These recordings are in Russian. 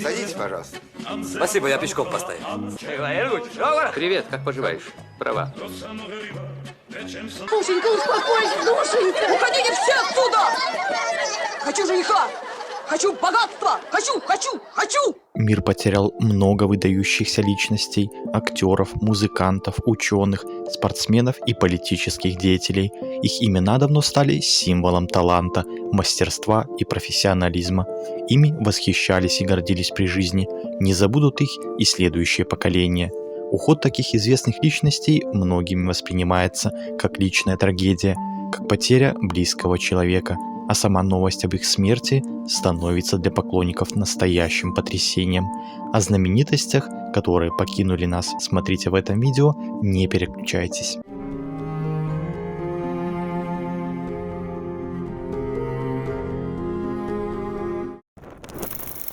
Садитесь, пожалуйста. Спасибо, я пешком постою. Привет, как поживаешь? Права. Душенька, успокойся, душенька! Уходите все отсюда! Хочу жениха! Хочу богатства! Хочу! Мир потерял много выдающихся личностей, актеров, музыкантов, ученых, спортсменов и политических деятелей. Их имена давно стали символом таланта, мастерства и профессионализма. Ими восхищались и гордились при жизни. Не забудут их и следующие поколения. Уход таких известных личностей многими воспринимается как личная трагедия, как потеря близкого человека, а сама новость об их смерти становится для поклонников настоящим потрясением. О знаменитостях, которые покинули нас, смотрите в этом видео, не переключайтесь.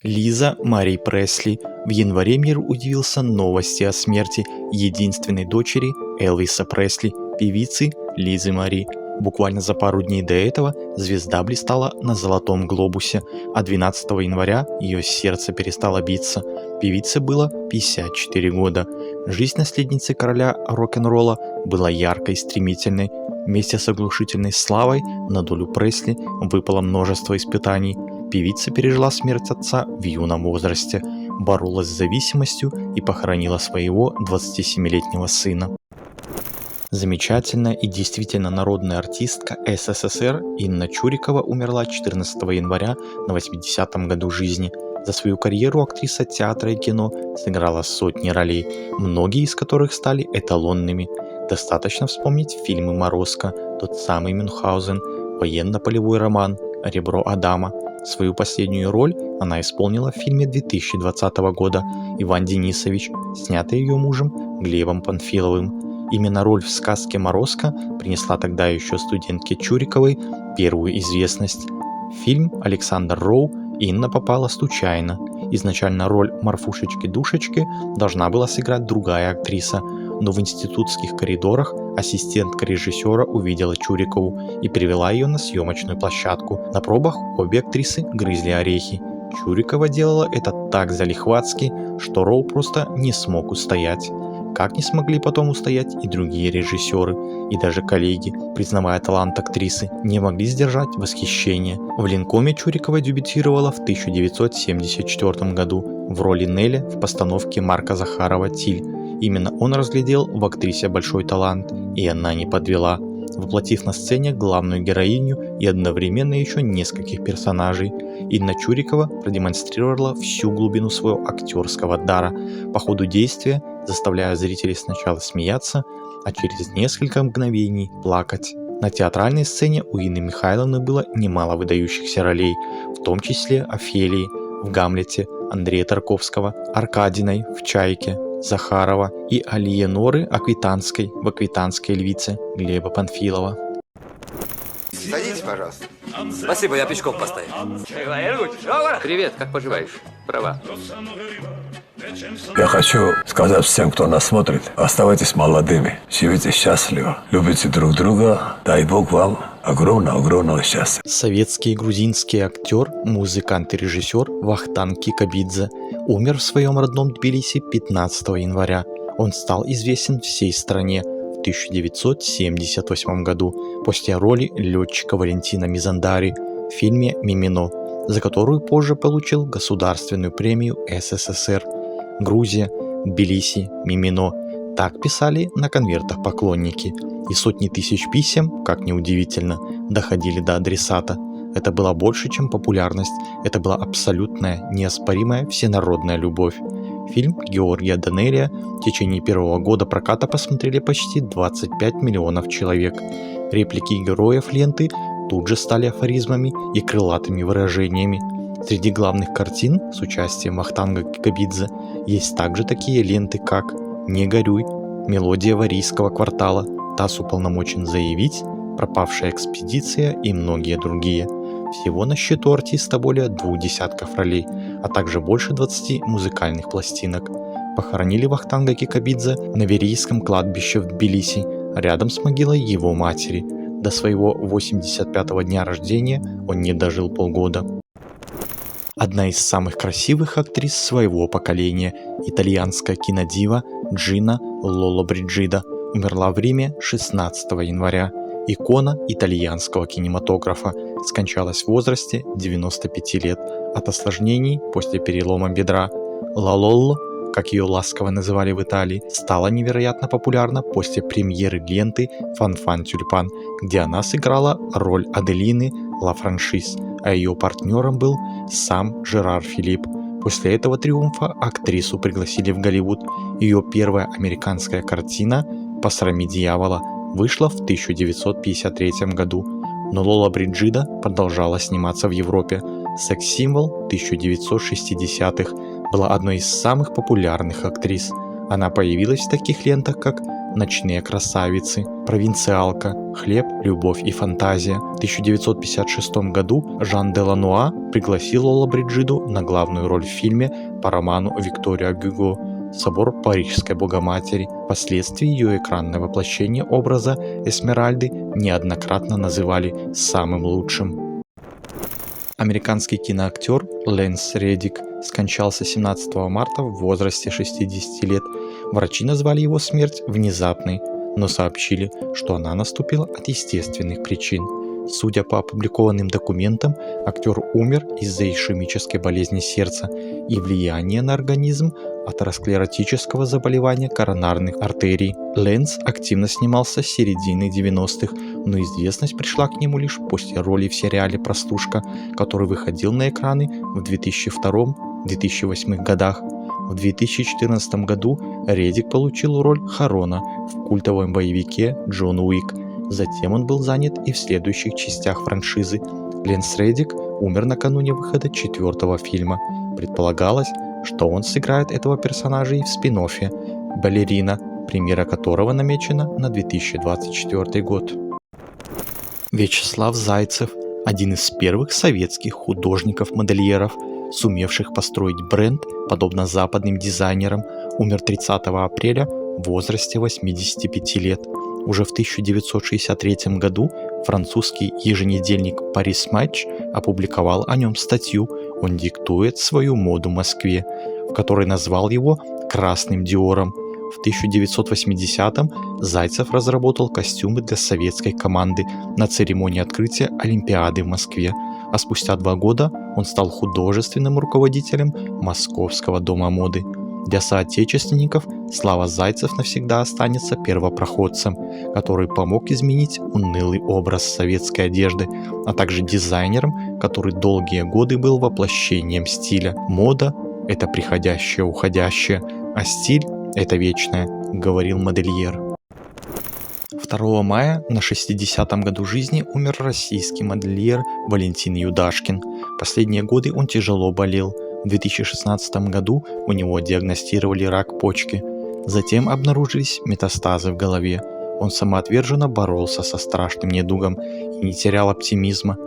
Лиза Мари Пресли. В январе мир удивился новости о смерти единственной дочери Элвиса Пресли, певицы Лизы Мари. Буквально за пару дней до этого звезда блистала на Золотом глобусе, а 12 января ее сердце перестало биться. Певице было 54 года. Жизнь наследницы короля рок-н-ролла была яркой и стремительной. Вместе с оглушительной славой на долю Пресли выпало множество испытаний. Певица пережила смерть отца в юном возрасте, боролась с зависимостью и похоронила своего 27-летнего сына. Замечательная и действительно народная артистка СССР Инна Чурикова умерла 14 января на 80-м году жизни. За свою карьеру актриса театра и кино сыграла сотни ролей, многие из которых стали эталонными. Достаточно вспомнить фильмы «Морозко», «Тот самый Мюнхгаузен», «Военно-полевой роман», «Ребро Адама». Свою последнюю роль она исполнила в фильме 2020 года «Иван Денисович», снятый ее мужем Глебом Панфиловым. Именно роль в сказке «Морозко» принесла тогда еще студентке Чуриковой первую известность. В фильм «Александр Роу» Инна попала случайно. Изначально роль Марфушечки-Душечки должна была сыграть другая актриса, но в институтских коридорах ассистентка режиссера увидела Чурикову и привела ее на съемочную площадку. На пробах обе актрисы грызли орехи. Чурикова делала это так залихватски, что Роу просто не смог устоять. Как не смогли потом устоять и другие режиссеры, и даже коллеги, признавая талант актрисы, не могли сдержать восхищение. В Ленкоме Чурикова дебютировала в 1974 году в роли Нелли в постановке Марка Захарова «Тиль». Именно он разглядел в актрисе большой талант, и она не подвела, воплотив на сцене главную героиню и одновременно еще нескольких персонажей. Инна Чурикова продемонстрировала всю глубину своего актерского дара, по ходу действия заставляя зрителей сначала смеяться, а через несколько мгновений плакать. На театральной сцене у Инны Михайловны было немало выдающихся ролей, в том числе Офелии в «Гамлете», Андрея Тарковского, Аркадиной в «Чайке», Захарова и Алиеноры Аквитанской в «Аквитанской львице» Глеба Панфилова. Садитесь, пожалуйста. Спасибо, я пешком постою. Привет, как поживаешь? Права. Я хочу сказать всем, кто нас смотрит, оставайтесь молодыми, живите счастливо, любите друг друга, дай Бог вам огромного счастья. Советский и грузинский актер, музыкант и режиссер Вахтанг Кикабидзе умер в своем родном Тбилиси 15 января. Он стал известен всей стране в 1978 году после роли летчика Валентина Мизандари в фильме «Мимино», за которую позже получил Государственную премию СССР. Грузия, Тбилиси, Мимино. Так писали на конвертах поклонники. И сотни тысяч писем, как ни удивительно, доходили до адресата. Это было больше, чем популярность. Это была абсолютная, неоспоримая всенародная любовь. Фильм Георгия Данелия в течение первого года проката посмотрели почти 25 миллионов человек. Реплики героев ленты тут же стали афоризмами и крылатыми выражениями. Среди главных картин с участием Вахтанга Кикабидзе есть также такие ленты, как «Не горюй», «Мелодия Варийского квартала», «ТАСС уполномочен заявить», «Пропавшая экспедиция» и многие другие. Всего на счету артиста более 2 десятков ролей, а также больше 20 музыкальных пластинок. Похоронили Вахтанга Кикабидзе на Верийском кладбище в Тбилиси, рядом с могилой его матери. До своего 85-го дня рождения он не дожил полгода. Одна из самых красивых актрис своего поколения, итальянская кинодива Джина Лоллобриджида, умерла в Риме 16 января. Икона итальянского кинематографа скончалась в возрасте 95 лет от осложнений после перелома бедра. Ла Лолло, как ее ласково называли в Италии, стала невероятно популярна после премьеры ленты «Фан-фан тюльпан», где она сыграла роль Аделины Ла Франшиз, а ее партнером был сам Жерар Филипп. После этого триумфа актрису пригласили в Голливуд. Ее первая американская картина «Посрами дьявола» вышла в 1953 году, но Лоллобриджида продолжала сниматься в Европе. Секс-символ 1960-х, была одной из самых популярных актрис. Она появилась в таких лентах, как «Ночные красавицы», «Провинциалка», «Хлеб, любовь и фантазия». В 1956 году Жан Делануа пригласил Лоллобриджиду на главную роль в фильме по роману Виктора Гюго «Собор Парижской Богоматери». Впоследствии ее экранное воплощение образа Эсмеральды неоднократно называли самым лучшим. Американский киноактер Лэнс Реддик скончался 17 марта в возрасте 60 лет. Врачи назвали его смерть внезапной, но сообщили, что она наступила от естественных причин. Судя по опубликованным документам, актер умер из-за ишемической болезни сердца и влияния на организм атеросклеротического заболевания коронарных артерий. Лэнс активно снимался с середины 90-х, но известность пришла к нему лишь после роли в сериале «Простушка», который выходил на экраны в 2002-2008 годах. В 2014 году Реддик получил роль Харона в культовом боевике «Джон Уик». Затем он был занят и в следующих частях франшизы. Лэнс Реддик умер накануне выхода 4-го фильма. Предполагалось, что он сыграет этого персонажа и в спин-оффе «Балерина», премьера которого намечена на 2024 год. Вячеслав Зайцев – один из первых советских художников-модельеров, сумевших построить бренд, подобно западным дизайнерам, умер 30 апреля в возрасте 85 лет. Уже в 1963 году французский еженедельник «Парис Матч» опубликовал о нем статью «Он диктует свою моду Москве», в которой назвал его «красным Диором». В 1980-м Зайцев разработал костюмы для советской команды на церемонии открытия Олимпиады в Москве, а спустя 2 года он стал художественным руководителем Московского дома моды. Для соотечественников Слава Зайцев навсегда останется первопроходцем, который помог изменить унылый образ советской одежды, а также дизайнером, который долгие годы был воплощением стиля. Мода – это приходящее, уходящее, а стиль – это вечное, говорил модельер. 2 мая на 60-м году жизни умер российский модельер Валентин Юдашкин. Последние годы он тяжело болел. В 2016 году у него диагностировали рак почки. Затем обнаружились метастазы в голове. Он самоотверженно боролся со страшным недугом и не терял оптимизма.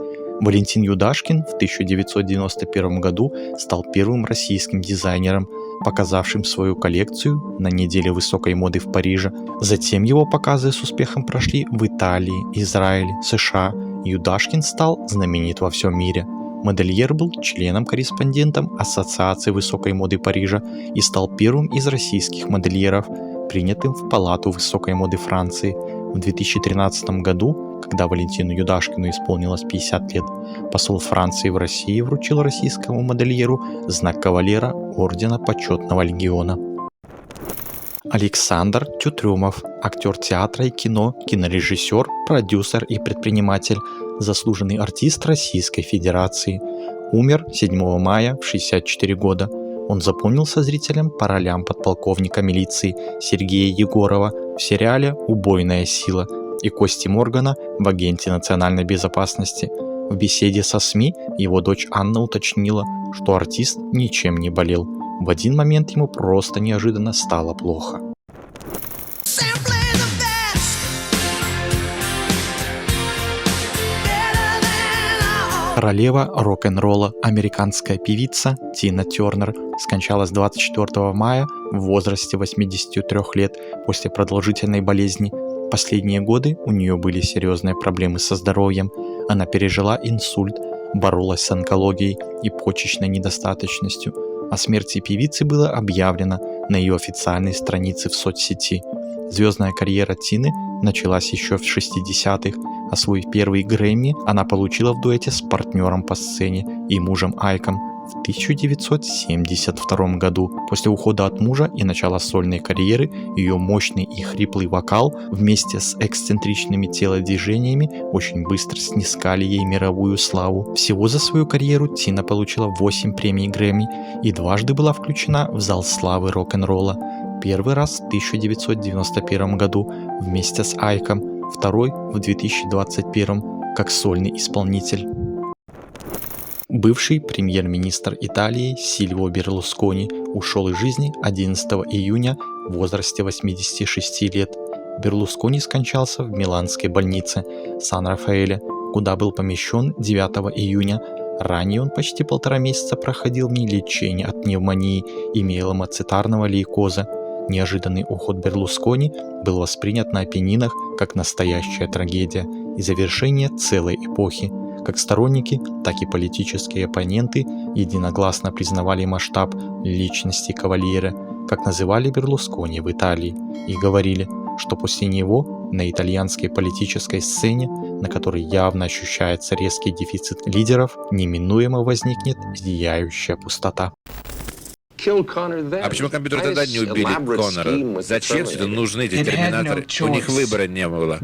Валентин Юдашкин в 1991 году стал первым российским дизайнером, показавшим свою коллекцию на неделе высокой моды в Париже. Затем его показы с успехом прошли в Италии, Израиле, США. Юдашкин стал знаменит во всем мире. Модельер был членом-корреспондентом Ассоциации высокой моды Парижа и стал первым из российских модельеров, принятым в Палату высокой моды Франции. В 2013 году, когда Валентину Юдашкину исполнилось 50 лет, посол Франции в России вручил российскому модельеру знак кавалера Ордена Почетного Легиона. Александр Тютрюмов, актер театра и кино, кинорежиссер, продюсер и предприниматель, заслуженный артист Российской Федерации. Умер 7 мая в 64 года. Он запомнился зрителям по ролям подполковника милиции Сергея Егорова в сериале «Убойная сила» и Кости Моргана в «Агенте национальной безопасности». В беседе со СМИ его дочь Анна уточнила, что артист ничем не болел. В один момент ему просто неожиданно стало плохо. Королева рок-н-ролла, американская певица Тина Тернер скончалась 24 мая в возрасте 83 лет после продолжительной болезни. Последние годы у нее были серьезные проблемы со здоровьем. Она пережила инсульт, боролась с онкологией и почечной недостаточностью. О смерти певицы было объявлено на ее официальной странице в соцсети. Звездная карьера Тины началась еще в 60-х, а свой первый Грэмми она получила в дуэте с партнером по сцене и мужем Айком в 1972 году. После ухода от мужа и начала сольной карьеры ее мощный и хриплый вокал вместе с эксцентричными телодвижениями очень быстро снискали ей мировую славу. Всего за свою карьеру Тина получила 8 премий Грэмми и дважды была включена в зал славы рок-н-ролла. Первый раз в 1991 году вместе с Айком, второй в 2021 как сольный исполнитель. Бывший премьер-министр Италии Сильвио Берлускони ушел из жизни 11 июня в возрасте 86 лет. Берлускони скончался в миланской больнице Сан-Рафаэле, куда был помещен 9 июня. Ранее он почти 1,5 месяца проходил в ней лечение от пневмонии и миелоцитарного лейкоза. Неожиданный уход Берлускони был воспринят на Апеннинах как настоящая трагедия и завершение целой эпохи. Как сторонники, так и политические оппоненты единогласно признавали масштаб личности кавальера, как называли Берлускони в Италии, и говорили, что после него на итальянской политической сцене, на которой явно ощущается резкий дефицит лидеров, неминуемо возникнет зияющая пустота. А почему компьютеры тогда не убили Коннора? Зачем все нужны эти терминаторы? У них выбора не было.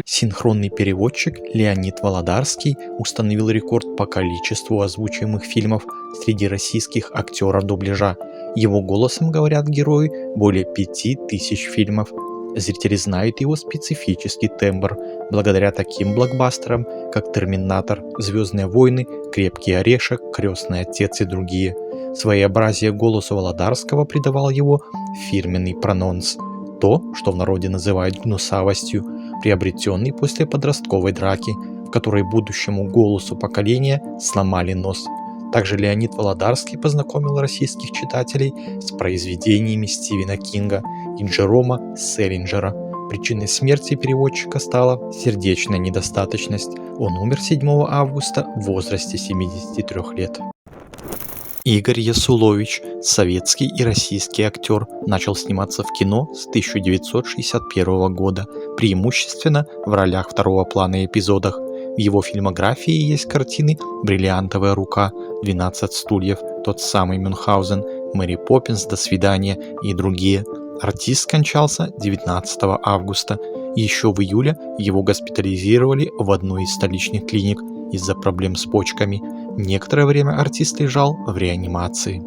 Синхронный переводчик Леонид Володарский установил рекорд по количеству озвучиваемых фильмов среди российских актеров дубляжа. Его голосом говорят герои более 5000 фильмов. Зрители знают его специфический тембр благодаря таким блокбастерам, как «Терминатор», «Звездные войны», «Крепкий орешек», «Крестный отец» и другие. Своеобразие голоса Володарского придавал его фирменный прононс. То, что в народе называют гнусавостью, приобретенный после подростковой драки, в которой будущему голосу поколения сломали нос. Также Леонид Володарский познакомил российских читателей с произведениями Стивена Кинга и Джерома Селлинджера. Причиной смерти переводчика стала сердечная недостаточность. Он умер 7 августа в возрасте 73 лет. Игорь Ясулович, советский и российский актер, начал сниматься в кино с 1961 года, преимущественно в ролях второго плана и эпизодах. В его фильмографии есть картины «Бриллиантовая рука», «12 стульев», «Тот самый Мюнхгаузен», «Мэри Поппинс», «До свидания» и другие. Артист скончался 19 августа. Еще в июле его госпитализировали в одной из столичных клиник из-за проблем с почками. Некоторое время артист лежал в реанимации.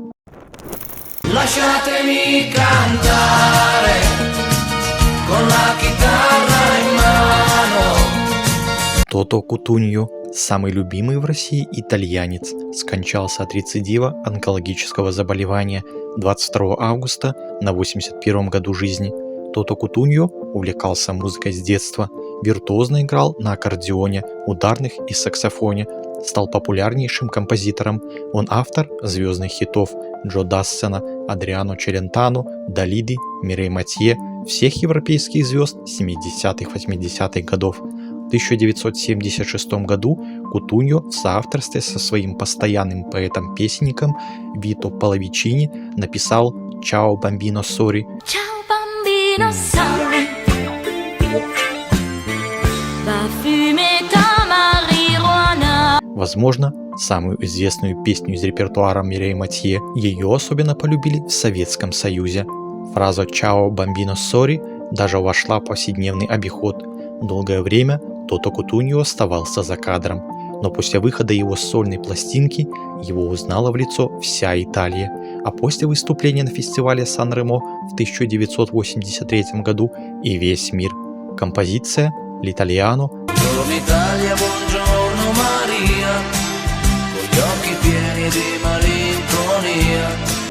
Тото Кутуньо, самый любимый в России итальянец, скончался от рецидива онкологического заболевания 22 августа на 81 году жизни. Тото Кутуньо увлекался музыкой с детства, виртуозно играл на аккордеоне, ударных и саксофоне, стал популярнейшим композитором. Он автор звездных хитов Джо Дассена, Адриано Челентано, Далиди, Мирей Матье, всех европейских звезд 70-80-х годов. В 1976 году Кутуньо в соавторстве со своим постоянным поэтом-песенником Вито Половичини написал «Ciao Bambino Sorry». Ciao bambino sorry, va fumer ta marijuana. Возможно, самую известную песню из репертуара Мирей Матье ее особенно полюбили в Советском Союзе. Фраза «Ciao Bambino Sorry» даже вошла в повседневный обиход. Долгое время Тото Кутуньо оставался за кадром, но после выхода его сольной пластинки его узнала в лицо вся Италия, а после выступления на фестивале Сан-Ремо в 1983 году и весь мир. Композиция «L'Italiano»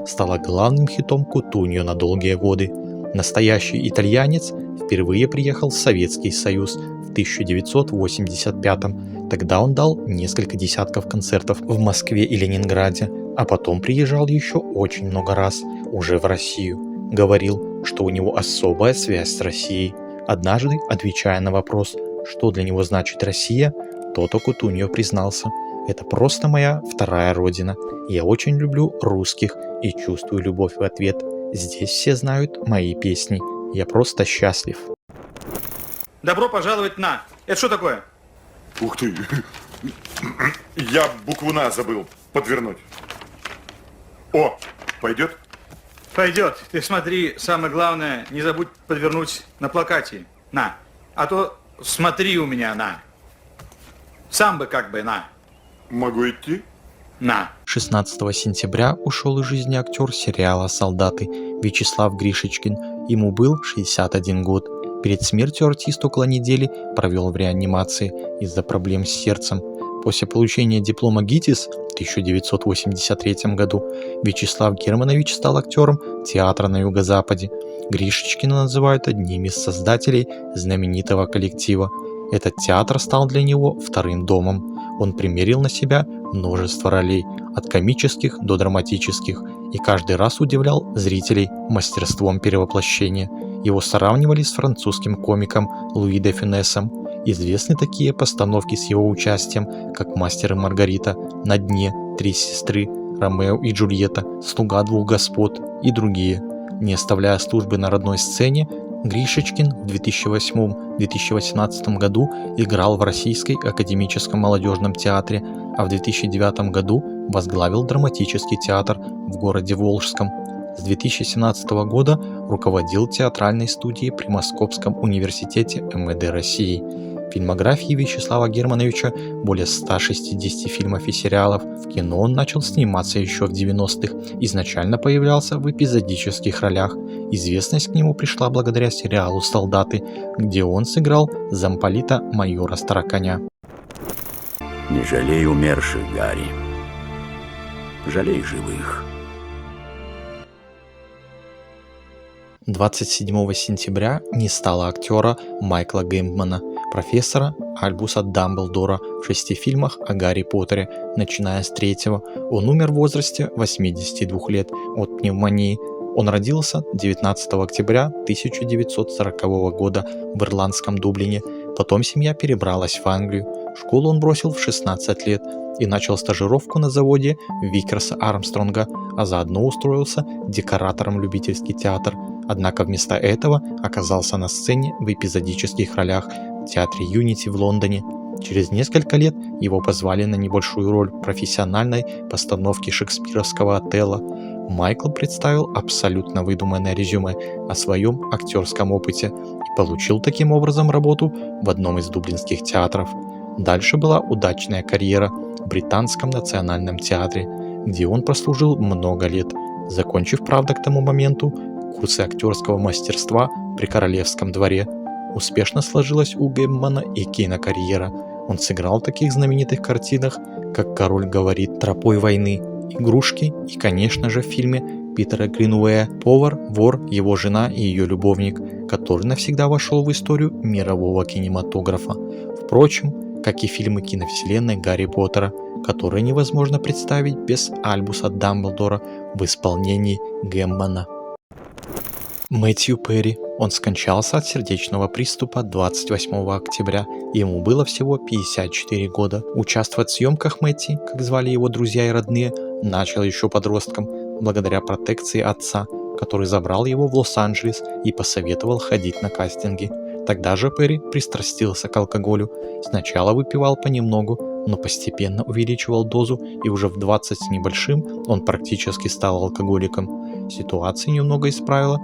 стала главным хитом Кутуньо на долгие годы. Настоящий итальянец впервые приехал в Советский Союз в 1985-м. Тогда он дал несколько десятков концертов в Москве и Ленинграде, а потом приезжал еще очень много раз, уже в Россию. Говорил, что у него особая связь с Россией. Однажды, отвечая на вопрос, что для него значит Россия, Тото Кутуньо признался: Это просто моя вторая родина. Я очень люблю русских и чувствую любовь в ответ. Здесь все знают мои песни. Я просто счастлив. Добро пожаловать на... Это что такое? Ух ты! Я букву «На» забыл подвернуть. О, пойдет? Пойдет. Ты смотри, самое главное, не забудь подвернуть на плакате. На. А то смотри у меня на. Сам бы как бы на. Могу идти? На. 16 сентября ушел из жизни актер сериала «Солдаты» Вячеслав Гришечкин. Ему был 61 год. Перед смертью артист около недели провел в реанимации из-за проблем с сердцем. После получения диплома ГИТИС в 1983 году Вячеслав Германович стал актером театра на Юго-Западе. Гришечкина называют одним из создателей знаменитого коллектива. Этот театр стал для него вторым домом. Он примерил на себя множество ролей, от комических до драматических, и каждый раз удивлял зрителей мастерством перевоплощения. Его сравнивали с французским комиком Луи де Фюнесом. Известны такие постановки с его участием, как «Мастер и Маргарита», «На дне», «Три сестры», «Ромео и Джульетта», «Слуга двух господ» и другие. Не оставляя службы на родной сцене, Гришечкин в 2008-2018 году играл в Российской академическом молодежном театре, а в 2009 году возглавил драматический театр в городе Волжском. С 2017 года руководил театральной студией при Московском университете МВД России. В фильмографии Вячеслава Германовича более 160 фильмов и сериалов. В кино он начал сниматься еще в 90-х, изначально появлялся в эпизодических ролях. Известность к нему пришла благодаря сериалу «Солдаты», где он сыграл замполита майора Староконя. Не жалей умерших, Гарри. Жалей живых. 27 сентября не стало актера Майкла Гэмпмана, профессора Альбуса Дамблдора в 6 фильмах о Гарри Поттере, начиная с 3-го. Он умер в возрасте 82 лет от пневмонии. Он родился 19 октября 1940 года в ирландском Дублине. Потом семья перебралась в Англию. Школу он бросил в 16 лет и начал стажировку на заводе Викерса Армстронга, а заодно устроился декоратором в любительский театр. Однако вместо этого оказался на сцене в эпизодических ролях в театре Юнити в Лондоне. Через несколько лет его позвали на небольшую роль в профессиональной постановке шекспировского «Отелло». Майкл представил абсолютно выдуманное резюме о своем актерском опыте и получил таким образом работу в одном из дублинских театров. Дальше была удачная карьера в Британском национальном театре, где он прослужил много лет, закончив, правда, к тому моменту курсы актерского мастерства при королевском дворе. Успешно сложилась у Гэмпмана и кинокарьера. Он сыграл в таких знаменитых картинах, как «Король говорит», «Тропой войны», «Игрушки» и, конечно же, в фильме Питера Гринуэя «Повар, вор, его жена и ее любовник», который навсегда вошел в историю мирового кинематографа. Впрочем, как и фильмы киновселенной Гарри Поттера, которые невозможно представить без Альбуса Дамблдора в исполнении Гэмпмана. Мэтью Перри. Он скончался от сердечного приступа 28 октября. Ему было всего 54 года. Участвовать в съемках Мэтти, как звали его друзья и родные, начал еще подростком, благодаря протекции отца, который забрал его в Лос-Анджелес и посоветовал ходить на кастинги. Тогда же Перри пристрастился к алкоголю. Сначала выпивал понемногу, но постепенно увеличивал дозу, и уже в 20 с небольшим он практически стал алкоголиком. Ситуацию немного исправила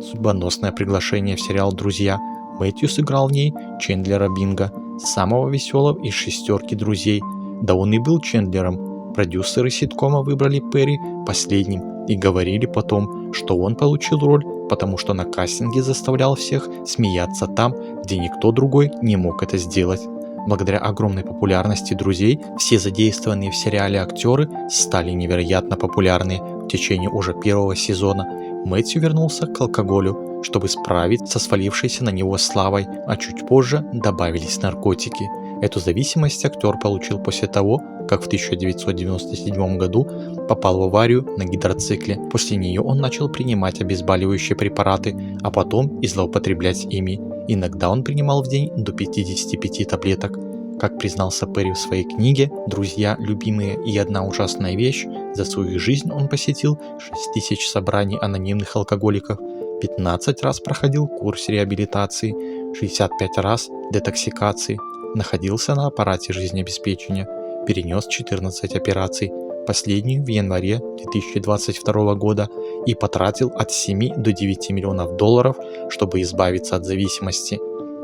судьбоносное приглашение в сериал «Друзья». Мэтью сыграл в ней Чендлера Бинга, самого веселого из 6 друзей. Да он и был Чендлером. Продюсеры ситкома выбрали Перри последним и говорили потом, что он получил роль, потому что на кастинге заставлял всех смеяться там, где никто другой не мог это сделать. Благодаря огромной популярности «Друзей» все задействованные в сериале актеры стали невероятно популярны. В течение уже 1-го сезона Мэтью вернулся к алкоголю, чтобы справиться со свалившейся на него славой, а чуть позже добавились наркотики. Эту зависимость актер получил после того, как в 1997 году попал в аварию на гидроцикле. После нее он начал принимать обезболивающие препараты, а потом и злоупотреблять ими. Иногда он принимал в день до 55 таблеток. Как признался Перри в своей книге «Друзья, любимые и одна ужасная вещь», за свою жизнь он посетил 6000 собраний анонимных алкоголиков, 15 раз проходил курс реабилитации, 65 раз детоксикации, находился на аппарате жизнеобеспечения, перенес 14 операций, последнюю в январе 2022 года, и потратил от 7 до 9 миллионов долларов, чтобы избавиться от зависимости.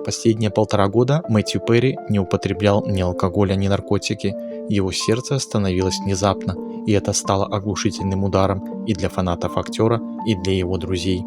Последние 1,5 года Мэтью Перри не употреблял ни алкоголя, ни наркотики. Его сердце остановилось внезапно, и это стало оглушительным ударом и для фанатов актера, и для его друзей.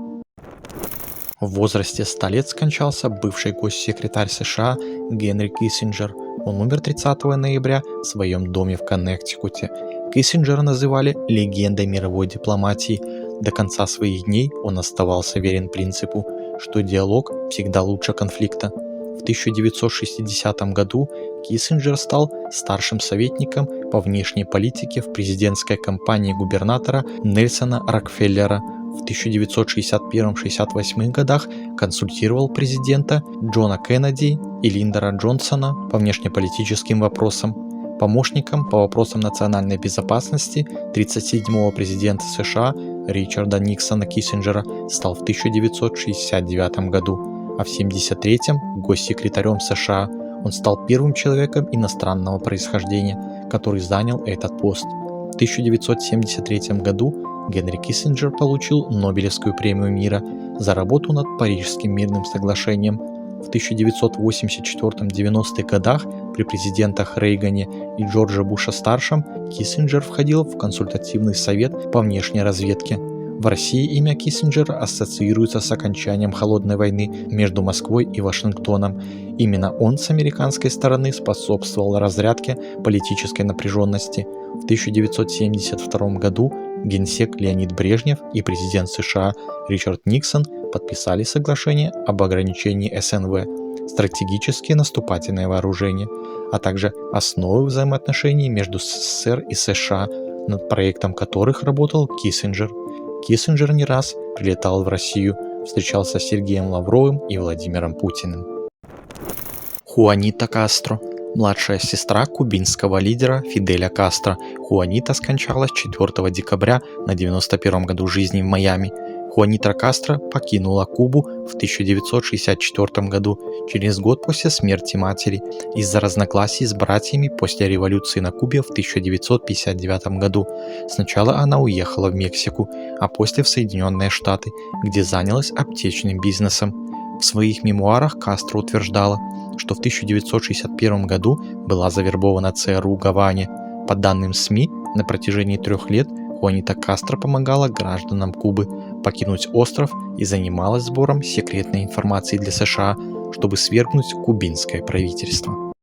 В возрасте 100 лет скончался бывший госсекретарь США Генри Киссинджер. Он умер 30 ноября в своем доме в Коннектикуте. Киссинджера называли легендой мировой дипломатии. До конца своих дней он оставался верен принципу, что диалог всегда лучше конфликта. В 1960 году Киссинджер стал старшим советником по внешней политике в президентской кампании губернатора Нельсона Рокфеллера. В 1961-68 годах консультировал президента Джона Кеннеди и Линдона Джонсона по внешнеполитическим вопросам. Помощником по вопросам национальной безопасности 37-го президента США Ричарда Никсона Киссинджера стал в 1969 году, а в 1973-м госсекретарем США. Он стал первым человеком иностранного происхождения, который занял этот пост. В 1973 году Генри Киссинджер получил Нобелевскую премию мира за работу над Парижским мирным соглашением. В 1984-90-х годах при президентах Рейгане и Джорджа Буша-старшем Киссинджер входил в консультативный совет по внешней разведке. В России имя Киссинджера ассоциируется с окончанием холодной войны между Москвой и Вашингтоном. Именно он с американской стороны способствовал разрядке политической напряженности. В 1972 году генсек Леонид Брежнев и президент США Ричард Никсон подписали соглашение об ограничении СНВ, стратегические наступательные вооружения, а также основы взаимоотношений между СССР и США, над проектом которых работал Киссинджер. Киссинджер не раз прилетал в Россию, встречался с Сергеем Лавровым и Владимиром Путиным. Хуанита Кастро, младшая сестра кубинского лидера Фиделя Кастро. Хуанита скончалась 4 декабря на 91 году жизни в Майами. Хуанита Кастро покинула Кубу в 1964 году, через год после смерти матери, из-за разногласий с братьями после революции на Кубе в 1959 году. Сначала она уехала в Мексику, а после в Соединенные Штаты, где занялась аптечным бизнесом. В своих мемуарах Кастро утверждала, что в 1961 году была завербована ЦРУ в Гаване. По данным СМИ, на протяжении 3 лет Хуанита Кастро помогала гражданам Кубы покинуть остров и занималась сбором секретной информации для США, чтобы свергнуть кубинское правительство.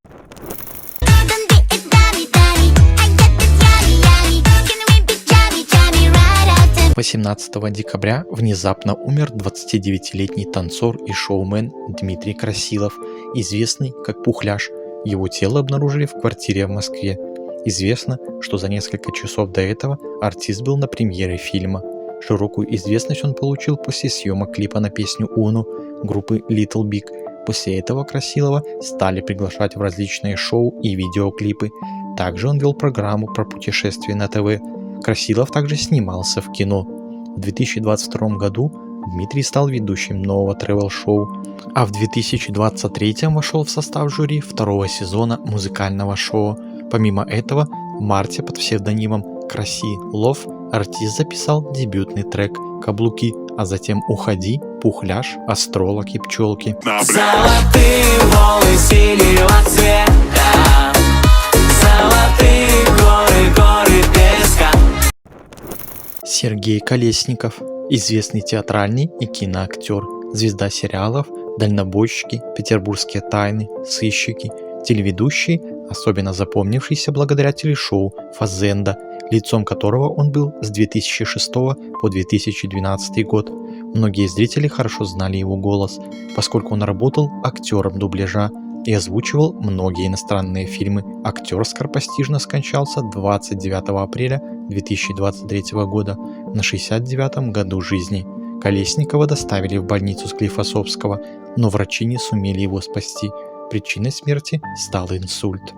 18 декабря внезапно умер 29-летний танцор и шоумен Дмитрий Красилов, известный как Пухляш. Его тело обнаружили в квартире в Москве. Известно, что за несколько часов до этого артист был на премьере фильма. Широкую известность он получил после съемок клипа на песню «Уну» группы Little Big. После этого Красилова стали приглашать в различные шоу и видеоклипы. Также он вел программу про путешествия на ТВ. Красилов также снимался в кино. В 2022 году Дмитрий стал ведущим нового тревел-шоу, а в 2023 вошел в состав жюри 2-го сезона музыкального шоу. Помимо этого, в марте под псевдонимом Красилов артист записал дебютный трек «Каблуки», а затем «Уходи», «Пухляш», «Астролог» и «Пчелки». Золотые волны синего цвета, золотые горы песка. Сергей Колесников, известный театральный и киноактер, звезда сериалов «Дальнобойщики», «Петербургские тайны», «Сыщики», телеведущий, особенно запомнившийся благодаря телешоу «Фазенда», лицом которого он был с 2006 по 2012 год. Многие зрители хорошо знали его голос, поскольку он работал актером дубляжа и озвучивал многие иностранные фильмы. Актер скоропостижно скончался 29 апреля 2023 года на 69 году жизни. Колесникова доставили в больницу Склифосовского, но врачи не сумели его спасти. Причиной смерти стал инсульт.